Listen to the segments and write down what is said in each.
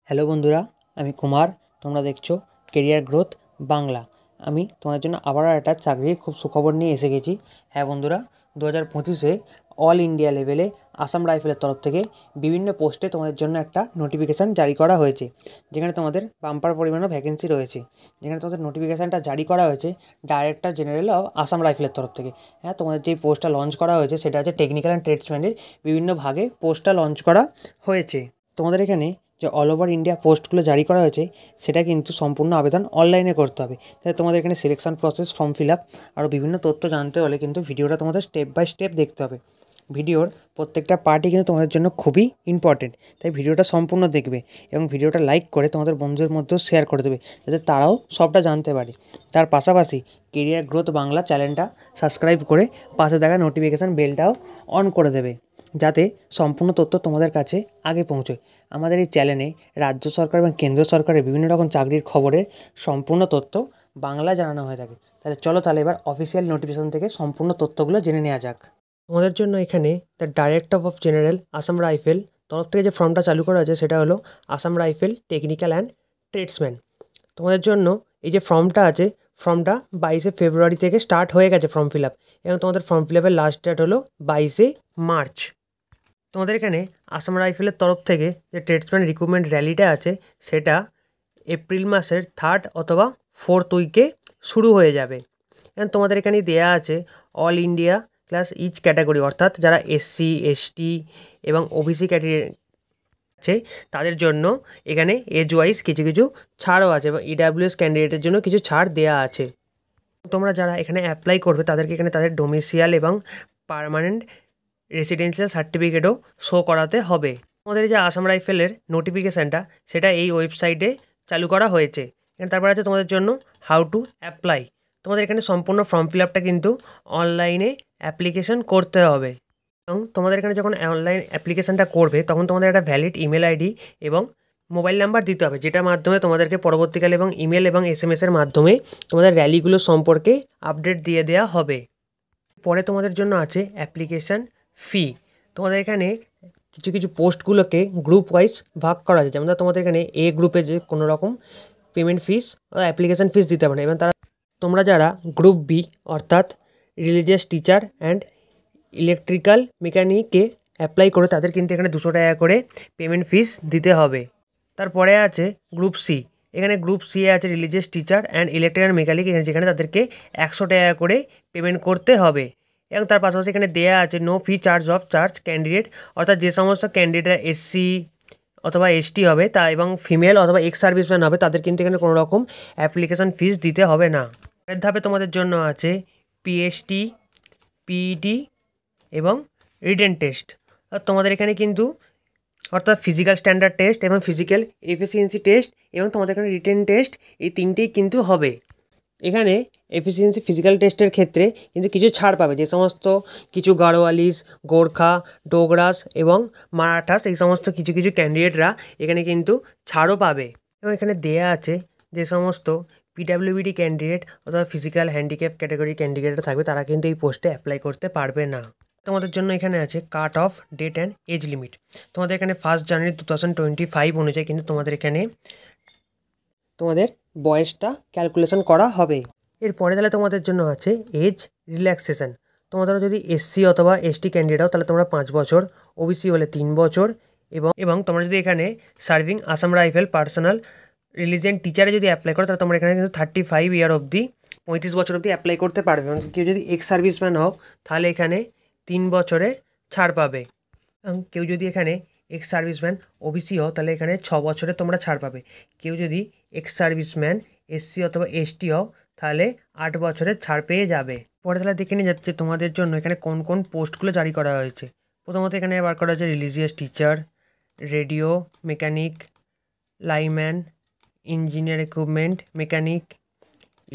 Hello বন্ধুরা, আমি কুমার। তোমরা দেখছো কেরিয়ার গ্রোথ বাংলা। আমি তোমাদের জন্য আবারও একটা চাকরির খুব সুখবর নিয়ে এসে গেছি। হ্যাঁ বন্ধুরা, 2025-এ অল ইন্ডিয়া লেভেলে আসাম রাইফেলের তরফ থেকে বিভিন্ন পোস্টে তোমাদের জন্য একটা নোটিফিকেশান জারি করা হয়েছে, যেখানে তোমাদের বাম্পার পরিমাণে ভ্যাকেন্সি রয়েছে। যেখানে তোমাদের নোটিফিকেশানটা জারি করা হয়েছে ডাইরেক্টর জেনারেল অফ আসাম রাইফেলের তরফ থেকে। হ্যাঁ, তোমাদের যে পোস্টটা লঞ্চ করা হয়েছে সেটা হচ্ছে টেকনিক্যাল অ্যান্ড ট্রেডসম্যানের বিভিন্ন ভাগে পোস্টটা লঞ্চ করা হয়েছে। তোমাদের এখানে যে অল ওভার ইন্ডিয়া পোস্টগুলো জারি করা হয়েছে সেটা কিন্তু সম্পূর্ণ আবেদন অনলাইনে করতে হবে। তাই তোমাদের এখানে selection process, form fill up আরও বিভিন্ন তথ্য জানতে হলে কিন্তু ভিডিওটা তোমাদের স্টেপ বাই স্টেপ দেখতে হবে। ভিডিওর প্রত্যেকটা পার্টই কিন্তু তোমাদের জন্য খুবই ইম্পর্টেন্ট, তাই ভিডিওটা সম্পূর্ণ দেখবে এবং ভিডিওটা লাইক করে তোমাদের বন্ধুদের মধ্যেও শেয়ার করে দেবে, যাতে তারাও সবটা জানতে পারে। তার পাশাপাশি কেরিয়ার গ্রোথ বাংলা চ্যানেলটা সাবস্ক্রাইব করে পাশে থাকা নোটিফিকেশান বেলটাও অন করে দেবে, যাতে সম্পূর্ণ তথ্য তোমাদের কাছে আগে পৌঁছয়। আমাদের এই চ্যানেলে রাজ্য সরকার এবং কেন্দ্র সরকারের বিভিন্ন রকম চাকরির খবরের সম্পূর্ণ তথ্য বাংলায় জানানো হয়ে থাকে। তাহলে এবার অফিসিয়াল নোটিফিকেশন থেকে সম্পূর্ণ তথ্যগুলো জেনে নেওয়া যাক। তোমাদের জন্য এখানে the director of general Assam rifle তরফ থেকে যে ফর্মটা চালু করা হয়েছে সেটা হলো Assam rifle technical and tradesman. তোমাদের জন্য এই যে ফর্মটা আছে, ফর্মটা 22শে ফেব্রুয়ারি থেকে স্টার্ট হয়ে গেছে ফর্ম ফিল আপ, এবং তোমাদের ফর্ম ফিল আপের লাস্ট ডেট হলো 22শে মার্চ। তোমাদের এখানে আসাম রাইফেলের তরফ থেকে যে ট্রেডসম্যান রিক্রুটমেন্ট র্যালিটা আছে সেটা এপ্রিল মাসের 3rd অথবা 4th উইকে শুরু হয়ে যাবে। এবং তোমাদের এখানে দেয়া আছে all India class each category, অর্থাৎ যারা এসসি, এসটি এবং ওবিসি ক্যাটাগরি আছে তাদের জন্য এখানে এজ ওয়াইজ কিছু কিছু ছাড়ও আছে, এবং ইডাব্লিউএস ক্যান্ডিডেটের জন্য কিছু ছাড় দেওয়া আছে। তোমরা যারা এখানে অ্যাপ্লাই করবে তাদেরকে এখানে তাদের ডোমিসিয়াল এবং পার্মানেন্ট রেসিডেন্সিয়াল সার্টিফিকেটও শো করাতে হবে। আমাদের যে আসাম রাইফেলের নোটিফিকেশানটা সেটা এই ওয়েবসাইটে চালু করা হয়েছে। এখানে তারপর আছে তোমাদের জন্য হাউ টু অ্যাপ্লাই। তোমাদের এখানে সম্পূর্ণ ফর্ম ফিল আপটা কিন্তু অনলাইনে অ্যাপ্লিকেশন করতে হবে, এবং তোমাদের এখানে যখন অনলাইন অ্যাপ্লিকেশানটা করবে তখন তোমাদের একটা ভ্যালিড ইমেল আইডি এবং মোবাইল নাম্বার দিতে হবে, যেটার মাধ্যমে তোমাদেরকে পরবর্তীকালে এবং ইমেল এবং এসএমএসের মাধ্যমে তোমাদের র্যালিগুলো সম্পর্কে আপডেট দিয়ে দেওয়া হবে। পরে তোমাদের জন্য আছে অ্যাপ্লিকেশান ফি। তোমাদের এখানে কিছু কিছু পোস্টগুলোকে গ্রুপ ওয়াইজ ভাগ করা আছে, যেমন তোমাদের এখানে এ গ্রুপে যে কোনো রকম পেমেন্ট ফিস বা অ্যাপ্লিকেশান ফিস দিতে হবে না, এবং তোমরা যারা গ্রুপ বি অর্থাৎ রিলিজিয়াস টিচার অ্যান্ড ইলেকট্রিক্যাল মেকানিকে অ্যাপ্লাই করে তাদের কিন্তু এখানে 200 টাকা করে পেমেন্ট ফিস দিতে হবে। তারপরে আছে গ্রুপ সি। এখানে গ্রুপ সি আছে religious teacher and electrical mechanic, যেখানে তাদেরকে 100 টাকা করে পেমেন্ট করতে হবে। এবং তার পাশাপাশি এখানে দেয়া আছে no fee charge of charge candidate, অর্থাৎ যে সমস্ত ক্যান্ডিডেটরা এসসি অথবা এসটি হবে তা এবং ফিমেল অথবা এক্স সার্ভিসম্যান হবে তাদের কিন্তু এখানে কোনো রকম অ্যাপ্লিকেশান ফিস দিতে হবে না। এর ধাপে তোমাদের জন্য আছে পিএসটি, পিইটি এবং রিটেন টেস্ট। আর তোমাদের এখানে কিন্তু অর্থাৎ ফিজিক্যাল স্ট্যান্ডার্ড টেস্ট এবং ফিজিক্যাল এফিসিয়েন্সি টেস্ট এবং তোমাদের এখানে রিটেন টেস্ট, এই তিনটেই কিন্তু হবে। এখানে এফিসিয়েন্সি ফিজিক্যাল টেস্টের ক্ষেত্রে কিন্তু কিছু ছাড় পাবে, যে সমস্ত কিছু গাড়োয়ালিস, গোর্খা, ডোগরাস এবং মারাঠাস এই সমস্ত কিছু কিছু ক্যান্ডিডেটরা এখানে কিন্তু ছাড়ও পাবে। এবং এখানে দেয়া আছে যে সমস্ত পিডাব্লিউবিডি ক্যান্ডিডেট অথবা ফিজিক্যাল হ্যান্ডিক্যাপ ক্যাটাগরি ক্যান্ডিডেটরা থাকবে তারা কিন্তু এই পোস্টে অ্যাপ্লাই করতে পারবে না। তোমাদের জন্য এখানে আছে cut off date and age limit. তোমাদের এখানে 1 জানুয়ারি 2025 অনুযায়ী কিন্তু তোমাদের এখানে তোমাদের বয়সটা ক্যালকুলেশন করা হবে। এরপরে তাহলে তোমাদের জন্য আছে এজ রিল্যাক্সেশন। তোমাদের যদি এসসি অথবা এসটি ক্যান্ডিডেট হও তাহলে তোমরা 5 বছর, ওবিসি হলে 3 বছর, এবং তোমরা যদি এখানে serving Assam rifle personal religion টিচারে যদি অ্যাপ্লাই করো তাহলে তোমরা এখানে কিন্তু 35 ইয়ার অবধি, 35 বছর অবধি অ্যাপ্লাই করতে পারবে। এবং কেউ যদি এক্স সার্ভিসম্যান হও তাহলে এখানে 3 বছরের ছাড় পাবে। এবং কেউ যদি এখানে এক্স সার্ভিসম্যান ওবিসি হও তাহলে এখানে 6 বছরে তোমরা ছাড় পাবে। কেউ যদি এক্স সার্ভিসম্যান এসসি অথবা এসটি হও তাহলে 8 বছরের ছাড় পেয়ে যাবে। পরে তাহলে দেখে নিয়ে যাচ্ছে তোমাদের জন্য এখানে কোন কোন পোস্টগুলো জারি করা হয়েছে। প্রথমত এখানে বার করা হয়েছে religious teacher, radio mechanic, lineman, engineer equipment mechanic,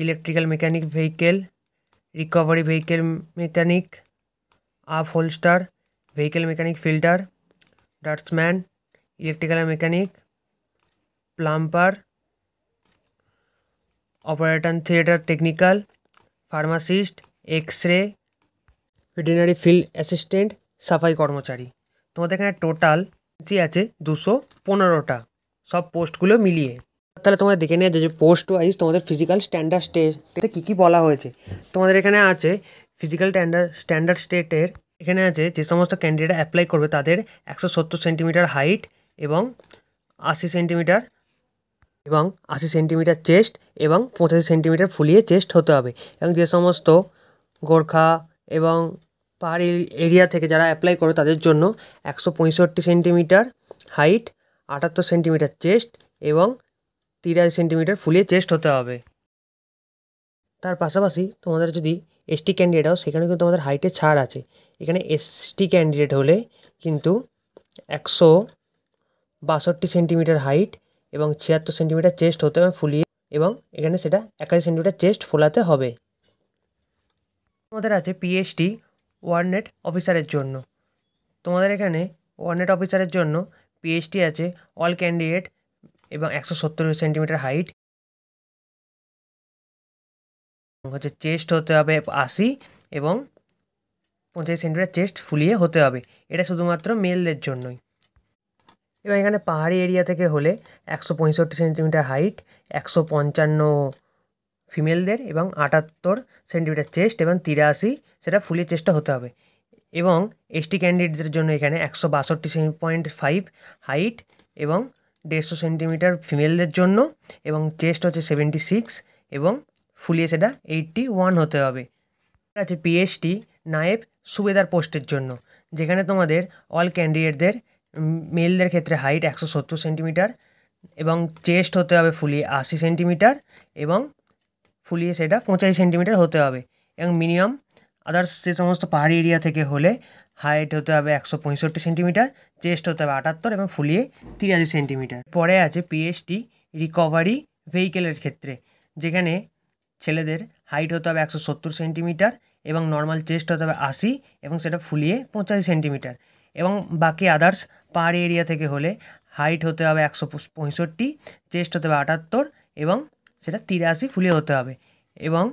electrical mechanic vehicle, recovery vehicle mechanic, upholsterer, vehicle mechanic filter, draughtsman, electrical mechanic, plumber, operator theatre technical, pharmacist, X ray, veterinary field assistant, সাফাই কর্মচারী। তোমাদের এখানে total আছে 215টা। সব পোস্টগুলো মিলিয়ে। তাহলে তোমাদের দেখে নিয়ে যে পোস্ট ওয়াইজ তোমাদের ফিজিক্যাল স্ট্যান্ডার্ড স্টেটে কী কী বলা হয়েছে। তোমাদের এখানে আছে ফিজিক্যাল স্ট্যান্ডার্ড স্টেটের এখানে আছে যে সমস্ত ক্যান্ডিডেট অ্যাপ্লাই করবে তাদের 170 সেন্টিমিটার হাইট এবং 80 সেন্টিমিটার চেস্ট এবং 85 সেন্টিমিটার ফুলিয়ে চেস্ট হতে হবে। এবং যে সমস্ত গোর্খা এবং পাহাড়ি এরিয়া থেকে যারা অ্যাপ্লাই করবে তাদের জন্য 165 সেন্টিমিটার হাইট, 78 সেন্টিমিটার চেস্ট এবং 83 সেন্টিমিটার ফুলিয়ে চেস্ট হতে হবে। তার পাশাপাশি তোমাদের যদি এসটি ক্যান্ডিডেট হও সেখানে কিন্তু তোমাদের হাইটে ছাড় আছে। এখানে এসটি ক্যান্ডিডেট হলে কিন্তু 162 সেন্টিমিটার হাইট এবং 76 সেন্টিমিটার চেস্ট হতে হবে ফুলিয়ে, এবং এখানে সেটা 81 সেন্টিমিটার চেস্ট ফোলাতে হবে। তোমাদের আছে পিএইচডি ওয়ার্নেট অফিসারের জন্য। তোমাদের এখানে ওয়ার্নেট অফিসারের জন্য পিএইচডি আছে অল ক্যান্ডিডেট এবং 170 সেন্টিমিটার হাইট হচ্ছে চেস্ট হতে হবে 80 এবং 85 সেন্টিমিটার চেস্ট ফুলিয়ে হতে হবে। এটা শুধুমাত্র মেলদের জন্যই। এবং এখানে পাহাড়ি এরিয়া থেকে হলে 165 সেন্টিমিটার হাইট, 155 ফিমেলদের এবং 78 সেন্টিমিটার চেস্ট এবং 83 সেটা ফুলিয়ে চেস্টটা হতে হবে। এবং এসটি ক্যান্ডিডেটদের জন্য এখানে 162.5 হাইট এবং 150 সেন্টিমিটার ফিমেলদের জন্য এবং চেস্ট হচ্ছে 76 এবং ফুলিয়ে সেটা 81 হতে হবে। আছে পিএইচডি নায়েব সুবেদার পোস্টের জন্য, যেখানে তোমাদের অল ক্যান্ডিডেটদের মেলদের ক্ষেত্রে হাইট 170 সেন্টিমিটার এবং চেস্ট হতে হবে ফুলিয়ে 80 সেন্টিমিটার এবং ফুলিয়ে সেটা 85 সেন্টিমিটার হতে হবে। এবং মিনিমাম আদার্স যে সমস্ত পাহাড়ি এরিয়া থেকে হলে হাইট হতে হবে 165 সেন্টিমিটার, চেস্ট হতে হবে 78 এবং ফুলিয়ে 83 সেন্টিমিটার। পরে আছে পিএইচডি রিকভারি ভেহিকেলের ক্ষেত্রে, যেখানে ছেলেদের হাইট হতে হবে 170 সেন্টিমিটার এবং নর্মাল চেস্ট হতে হবে 80 এবং সেটা ফুলিয়ে 85 সেন্টিমিটার। এবং বাকি আদার্স পাহাড়ি এরিয়া থেকে হলে হাইট হতে হবে 165, চেস্ট হতে হবে 78 এবং সেটা 83 ফুলিয়ে হতে হবে। এবং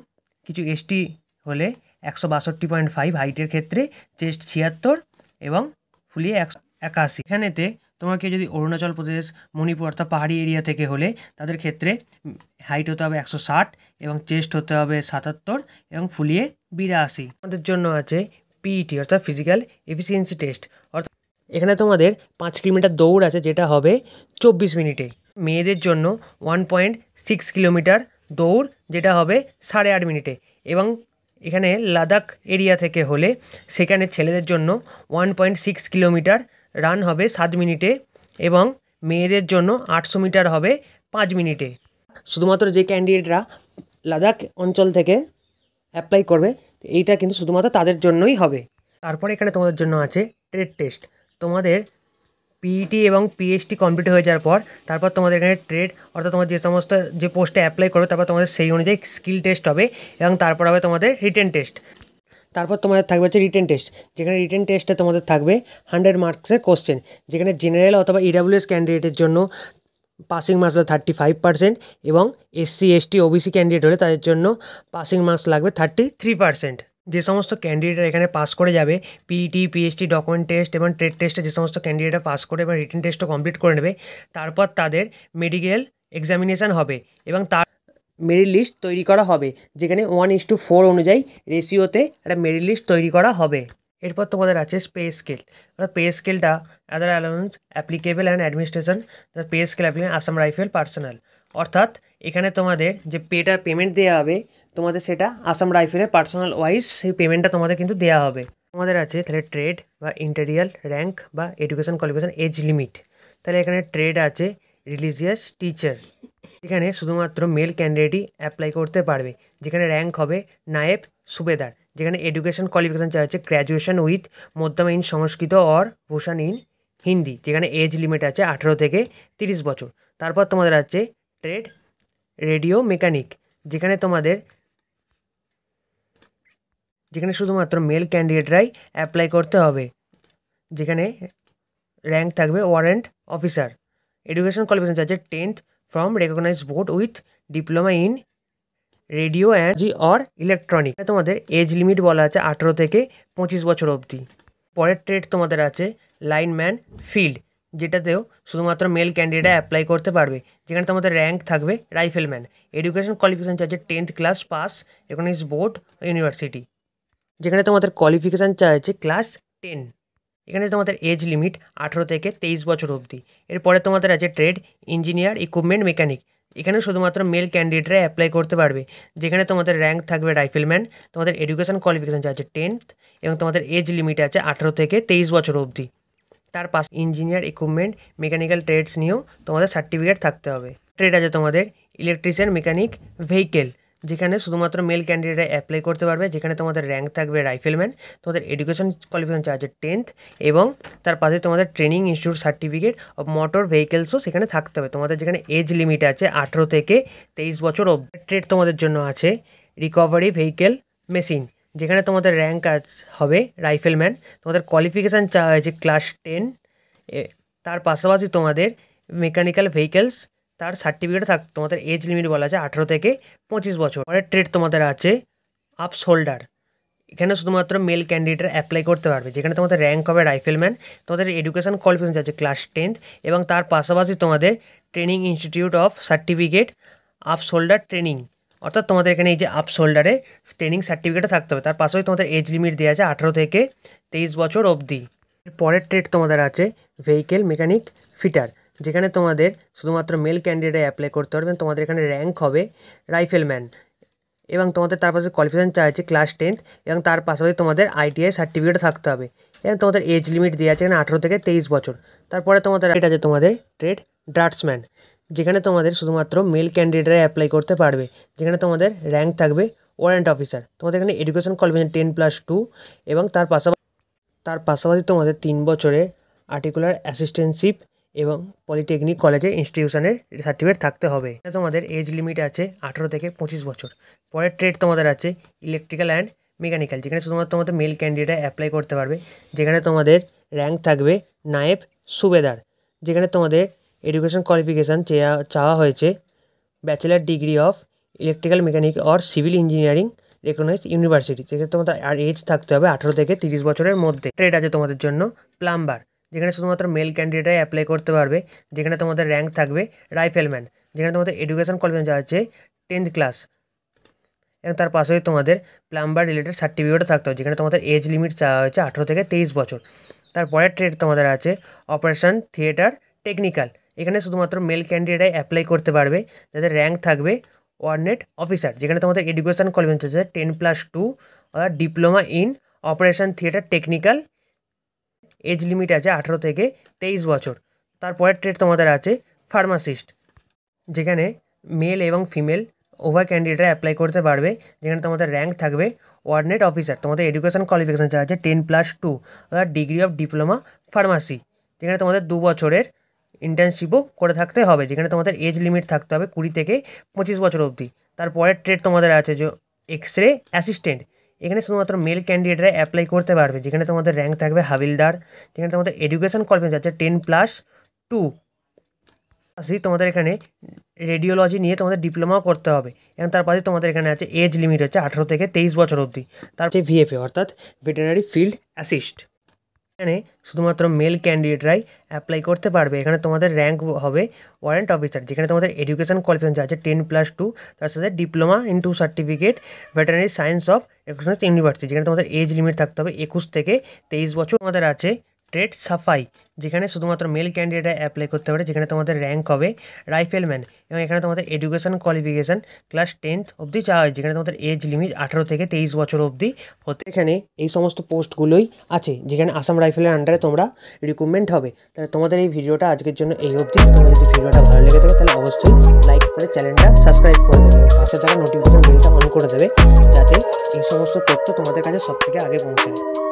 কিছু এসটি হলে 162.5 হাইটের ক্ষেত্রে, চেস্ট 76 এবং ফুলিয়ে 81। এখানেতে তোমরা কেউ যদি অরুণাচল প্রদেশ, মণিপুর অর্থাৎ পাহাড়ি এরিয়া থেকে হলে তাদের ক্ষেত্রে হাইট হতে হবে 160 এবং চেস্ট হতে হবে 77 এবং ফুলিয়ে 82। আমাদের জন্য আছে পিইটি অর্থাৎ ফিজিক্যাল এফিসিয়েন্সি টেস্ট। অর্থাৎ এখানে তোমাদের 5 কিলোমিটার দৌড় আছে যেটা হবে 24 মিনিটে। মেয়েদের জন্য 1.6 কিলোমিটার দৌড় যেটা হবে 8.5 মিনিটে। এবং এখানে লাদাখ এরিয়া থেকে হলে সেখানে ছেলেদের জন্য 1.6 কিলোমিটার রান হবে 7 মিনিটে এবং মেয়েদের জন্য 800 মিটার হবে 5 মিনিটে। শুধুমাত্র যে ক্যান্ডিডেটরা লাদাখ অঞ্চল থেকে অ্যাপ্লাই করবে এইটা কিন্তু শুধুমাত্র তাদের জন্যই হবে। তারপরে এখানে তোমাদের জন্য আছে ট্রেড টেস্ট। তোমাদের পিইটি এবং পিএইচডি কমপ্লিট হয়ে যাওয়ার পর তারপর তোমাদের এখানে ট্রেড অর্থাৎ তোমার যে সমস্ত যে পোস্টে অ্যাপ্লাই করবে তারপর তোমাদের সেই অনুযায়ী স্কিল টেস্ট হবে এবং তারপর হবে তোমাদের রিটেন টেস্ট। তারপর তোমাদের থাকবে হচ্ছে রিটেন টেস্ট, যেখানে রিটেন টেস্টে তোমাদের থাকবে 100 মার্কসের কোশ্চেন, যেখানে জেনারেল অথবা ইডাব্লিউএস ক্যান্ডিডেটের জন্য পাসিং মার্কস লাগবে 35% এবং এসসি এসটি ওবিসি ক্যান্ডিডেট হলে তাদের জন্য পাসিং মার্কস লাগবে 33%। যে সমস্ত ক্যান্ডিডেটরা এখানে পাস করে যাবে পিইটি, পিএইচডি, ডকুমেন্ট টেস্ট এবং ট্রেড টেস্টে যে সমস্ত ক্যান্ডিডেটরা পাস করে এবং রিটেন টেস্টও কমপ্লিট করে নেবে, তারপর তাদের মেডিকেল এক্সামিনেশান হবে এবং তার মেরিট লিস্ট তৈরি করা হবে, যেখানে 1:4 অনুযায়ী রেশিওতে একটা মেরিট লিস্ট তৈরি করা হবে। এরপর তোমাদের আছে পে স্কেল। পে স্কেলটা other allowance applicable and administration pay scale applicable Assam rifle personal. অর্থাৎ এখানে তোমাদের যে পেমেন্ট দেওয়া হবে তোমাদের সেটা আসাম রাইফেলের পার্সোনাল ওয়াইজ সেই পেমেন্টটা তোমাদের কিন্তু দেওয়া হবে। তোমাদের আছে তাহলে ট্রেড বা ইন্টেরিয়াল র্যাঙ্ক বা এডুকেশন কোয়ালিফিকেশন এজ লিমিট। তাহলে এখানে ট্রেড আছে রিলিজিয়াস টিচার, এখানে শুধুমাত্র মেল ক্যান্ডিডেটই অ্যাপ্লাই করতে পারবে, যেখানে র্যাঙ্ক হবে নায়েব সুবেদার। যেখানে এডুকেশন কোয়ালিফিকেশান চাওয়া হচ্ছে গ্র্যাজুয়েশন উইথ মধ্যমা in Sanskrit or Bhushan in Hindi, যেখানে এজ লিমিট আছে 18 থেকে 30 বছর। তারপর তোমাদের আছে ট্রেড রেডিও মেকানিক, যেখানে শুধুমাত্র মেল ক্যান্ডিডেটরাই অ্যাপ্লাই করতে হবে, যেখানে র্যাঙ্ক থাকবে ওয়ারেন্ট অফিসার। এডুকেশন কোয়ালিফিকেশান আছে 10th from recognized board with diploma in radio and or electronic. তোমাদের এজ লিমিট বলা আছে 18 থেকে 25 বছর অবধি। পরের ট্রেড তোমাদের আছে লাইনম্যান ফিল্ড, যেটাতেও শুধুমাত্র মেল ক্যান্ডিডেট অ্যাপ্লাই করতে পারবে, যেখানে তোমাদের র্যাঙ্ক থাকবে রাইফেলম্যান। এডুকেশন কোয়ালিফিকেশান চাইছে 10th class pass economics board university, যেখানে তোমাদের কোয়ালিফিকেশান চাইছে ক্লাস 10। এখানে তোমাদের এজ লিমিট 18 থেকে 23 বছর অবধি। এরপরে তোমাদের আছে ট্রেড ইঞ্জিনিয়ার ইকুইপমেন্ট মেকানিক। এখানে শুধুমাত্র মেল ক্যান্ডিডেটরা অ্যাপ্লাই করতে পারবে, যেখানে তোমাদের র্যাঙ্ক থাকবে রাইফেলম্যান। তোমাদের এডুকেশন কোয়ালিফিকেশান আছে 10th এবং তোমাদের এজ লিমিট আছে 18 থেকে 23 বছর অবধি। তার পাশে ইঞ্জিনিয়ার ইকুইপমেন্ট মেকানিক্যাল ট্রেডস নিয়েও তোমাদের সার্টিফিকেট থাকতে হবে। ট্রেড আছে তোমাদের ইলেকট্রিশিয়ান মেকানিক ভেহিকেল, যেখানে শুধুমাত্র মেল ক্যান্ডিডেটরা অ্যাপ্লাই করতে পারবে, যেখানে তোমাদের র্যাঙ্ক থাকবে রাইফেলম্যান। তোমাদের এডুকেশন কোয়ালিফিকেশান আছে 10th এবং তার পাশে তোমাদের training institute certificate of motor ভেহিকেলসও সেখানে থাকতে হবে। তোমাদের যেখানে এজ লিমিট আছে 18 থেকে 23 বছর অবধি। ট্রেড তোমাদের জন্য আছে রিকভারি ভেহিকেল মেশিন, যেখানে তোমাদের র্যাঙ্ক হবে রাইফেলম্যান। তোমাদের কোয়ালিফিকেশান চাওয়া হয়েছে ক্লাস 10। তার পাশাপাশি তোমাদের মেকানিক্যাল ভেহিকেলস তার সার্টিফিকেট তোমাদের এজ লিমিট বলা আছে 18 থেকে 25 বছর। পরের ট্রেড তোমাদের আছে আপস হোল্ডার। এখানে শুধুমাত্র মেল ক্যান্ডিডেট অ্যাপ্লাই করতে পারবে, যেখানে তোমাদের র্যাঙ্ক হবে রাইফেলম্যান। তোমাদের এডুকেশন কোয়ালিফিকেশান আছে ক্লাস 10 এবং তার পাশাপাশি তোমাদের ট্রেনিং ইনস্টিটিউট অফ সার্টিফিকেট আপস হোল্ডার ট্রেনিং, অর্থাৎ তোমাদের এখানে এই যে আপস হোল্ডারে ট্রেনিং সার্টিফিকেটও থাকতে হবে। তার পাশাপাশি তোমাদের এজ লিমিট দেওয়া আছে 18 থেকে 23 বছর অবধি। পরের ট্রেড তোমাদের আছে ভেহিকেল মেকানিক ফিটার, যেখানে তোমাদের শুধুমাত্র মেল ক্যান্ডিডেট অ্যাপ্লাই করতে পারবেন। তোমাদের এখানে র্যাঙ্ক হবে রাইফেলম্যান এবং তোমাদের তার পাশে কোয়ালিফিকেশান চাইছে ক্লাস 10 এবং তার পাশাপাশি তোমাদের আইটিআই সার্টিফিকেট থাকতে হবে এবং তোমাদের এজ লিমিট দেওয়া আছে এখানে 18 থেকে 23 বছর। তারপরে তোমাদের এটা আছে তোমাদের ট্রেড ড্রাফটসম্যান, যেখানে তোমাদের শুধুমাত্র মেল ক্যান্ডিডেটরা অ্যাপ্লাই করতে পারবে, যেখানে তোমাদের র্যাঙ্ক থাকবে ওয়ারেন্ট অফিসার। তোমাদের এখানে এডুকেশন কোয়ালিফিকেশান 10+2 এবং তার পাশাপাশি তোমাদের 3 বছরের আর্টিকুলার অ্যাসিস্ট্যান্টশিপ এবং পলিটেকনিক কলেজে ইনস্টিটিউশনের সার্টিফিকেট থাকতে হবে। তোমাদের এজ লিমিট আছে 18 থেকে 25 বছর। পরের ট্রেড তোমাদের আছে ইলেকট্রিক্যাল অ্যান্ড মেকানিক্যাল, যেখানে শুধুমাত্র তোমাদের মেল ক্যান্ডিডেট অ্যাপ্লাই করতে পারবে, যেখানে তোমাদের র্যাঙ্ক থাকবে নায়েব সুবেদার, যেখানে তোমাদের এডুকেশন কোয়ালিফিকেশান চাওয়া হয়েছে bachelor degree of electrical mechanic or civil engineering recognized university, যেখানে তোমাদের আর এজ থাকতে হবে 18 থেকে 30 বছরের মধ্যে। ট্রেড আছে তোমাদের জন্য প্লাম্বার, যেখানে শুধুমাত্র মেল ক্যান্ডিডেটরাই অ্যাপ্লাই করতে পারবে, যেখানে তোমাদের র্যাঙ্ক থাকবে রাইফেলম্যান, যেখানে তোমাদের এডুকেশন কোয়ালিফিকেশান আছে 10th ক্লাস এবং তার পাশে তোমাদের প্লাম্বার রিলেটেড সার্টিফিকেটও থাকতে হবে, যেখানে তোমাদের এজ লিমিট চাওয়া হয়েছে 18 থেকে 23 বছর। তারপরের ট্রেড তোমাদের আছে অপারেশন থিয়েটার টেকনিক্যাল, এখানে শুধুমাত্র মেল ক্যান্ডিডেটরাই অ্যাপ্লাই করতে পারবে, যাদের র্যাঙ্ক থাকবে ওয়ার্নেট অফিসার, যেখানে তোমাদের এডুকেশন কোয়ালিফিকেশান আছে 10+2 অর্থাৎ diploma in operation theatre technical. Age limit আছে 18 থেকে 23 বছর। তারপরের ট্রেড তোমাদের আছে ফার্মাসিস্ট, যেখানে মেল এবং ফিমেল উভয় ক্যান্ডিডেটরা অ্যাপ্লাই করতে পারবে, যেখানে তোমাদের র্যাঙ্ক থাকবে ওয়ার্নেট অফিসার। তোমাদের এডুকেশন কোয়ালিফিকেশান আছে 10+2 অর্থাৎ ডিগ্রি অফ ডিপ্লোমা ফার্মাসি, যেখানে তোমাদের 2 বছরের ইন্টার্নশিপও করে থাকতে হবে, যেখানে তোমাদের এজ লিমিট থাকতে হবে 20 থেকে 25 বছর অবধি। তারপরের ট্রেড তোমাদের আছে যে এক্স রে অ্যাসিস্ট্যান্ট, এখানে শুধুমাত্র মেল ক্যান্ডিডেটরা অ্যাপ্লাই করতে পারবে, যেখানে তোমাদের র্যাঙ্ক থাকবে হাবিলদার, যেখানে তোমাদের এডুকেশন কোয়ালিফিকেশান আছে 10+2। তোমাদের এখানে রেডিওলজি নিয়ে তোমাদের ডিপ্লোমাও করতে হবে এবং তার পাশে তোমাদের এখানে আছে এজ লিমিট হচ্ছে 18 থেকে 23 বছর অবধি। তারপরে ভিএফএ অর্থাৎ ভেটেরিনারি ফিল্ড অ্যাসিস্ট, এখানে শুধুমাত্র মেল ক্যান্ডিডেটরাই অ্যাপ্লাই করতে পারবে, এখানে তোমাদের র্যাঙ্ক হবে ওয়ারেন্ট অফিসার, যেখানে তোমাদের এডুকেশন কোয়ালিফিকেশান আছে 10+2 তার সাথে diploma into certificate veterinary science of recognized university, যেখানে তোমাদের এজ লিমিট থাকতে হবে 21 থেকে 23 বছর। তোমাদের আছে ট্রেড সাফাই, যেখানে শুধুমাত্র মেল ক্যান্ডিডেটরা অ্যাপ্লাই করতে পারে, যেখানে তোমাদের র্যাঙ্ক হবে রাইফেলম্যান এবং এখানে তোমাদের এডুকেশন কোয়ালিফিকেশান ক্লাস 10th অবধি চাওয়া হয়, যেখানে তোমাদের এজ লিমিট 18 থেকে 23 বছর অবধি হতে। এখানে এই সমস্ত পোস্টগুলোই আছে, যেখানে আসাম রাইফেলের আন্ডারে তোমরা রিক্রুটমেন্ট হবে। তাহলে তোমাদের এই ভিডিওটা আজকের জন্য এই অবধি। তোমাদের যদি ভিডিওটা ভালো লেগে থাকে তাহলে অবশ্যই লাইক করে চ্যানেলটা সাবস্ক্রাইব করে দেবে, পাশে থাকা নোটিফিকেশান বেলটা অন করে দেবে, যাতে এই সমস্ত তথ্য তোমাদের কাছে সবথেকে আগে পৌঁছায়।